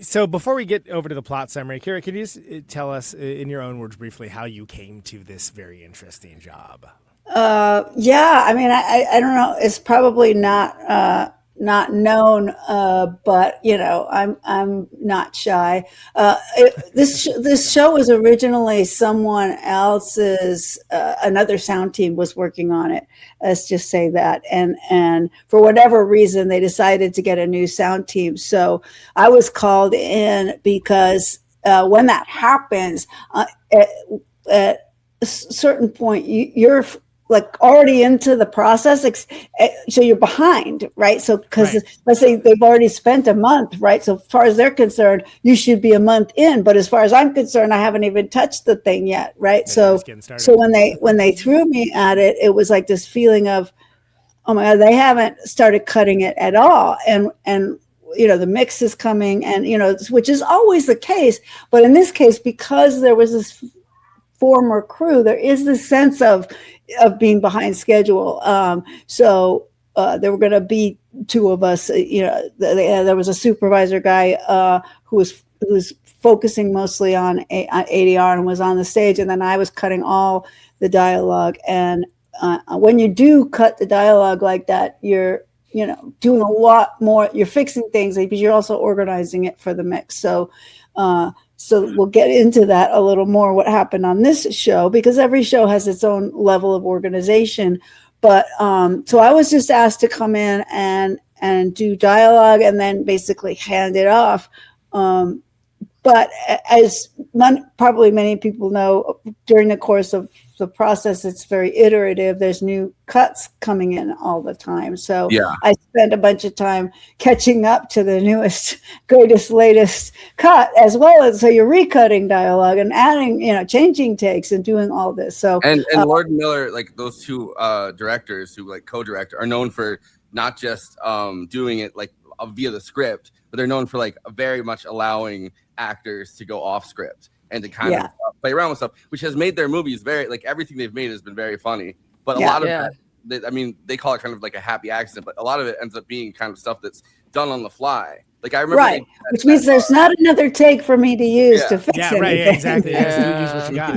So before we get over to the plot summary, Kira, can you just tell us in your own words briefly how you came to this very interesting job? Yeah, I mean, I don't know. It's probably not known, but I'm not shy. This show was originally someone else's. Another sound team was working on it. Let's just say that, and for whatever reason, they decided to get a new sound team. So I was called in because when that happens, at a certain point, you're like already into the process, so you're behind, right? So because let's say they've already spent a month, right? So as far as they're concerned, you should be a month in, but as far as I'm concerned, I haven't even touched the thing yet, right? Yeah, So when they threw me at it, it was like this feeling of, oh my God, they haven't started cutting it at all, and the mix is coming, and which is always the case, but in this case, because there was this former crew, there is this sense of being behind schedule. So there were going to be two of us. There was a supervisor guy who was focusing mostly on ADR and was on the stage, and then I was cutting all the dialogue. And when you do cut the dialogue like that, you're doing a lot more. You're fixing things, but you're also organizing it for the mix. So we'll get into that a little more, what happened on this show, because every show has its own level of organization. But so I was just asked to come in and do dialogue and then basically hand it off. But as probably many people know, during the course of the process, it's very iterative. There's new cuts coming in all the time. So I spent a bunch of time catching up to the newest, greatest, latest cut, as well as, so you're recutting dialogue and adding, changing takes and doing all this. So and Lord and Miller, like those two directors who like co-direct, are known for not just doing it like via the script, but they're known for like very much allowing actors to go off script and to kind of play around with stuff, which has made their movies very, like, everything they've made has been very funny. But a lot of that, I mean, they call it kind of like a happy accident, but a lot of it ends up being kind of stuff that's done on the fly. Like I remember, which means there's not another take for me to use to fix anything. Exactly. Use what you got.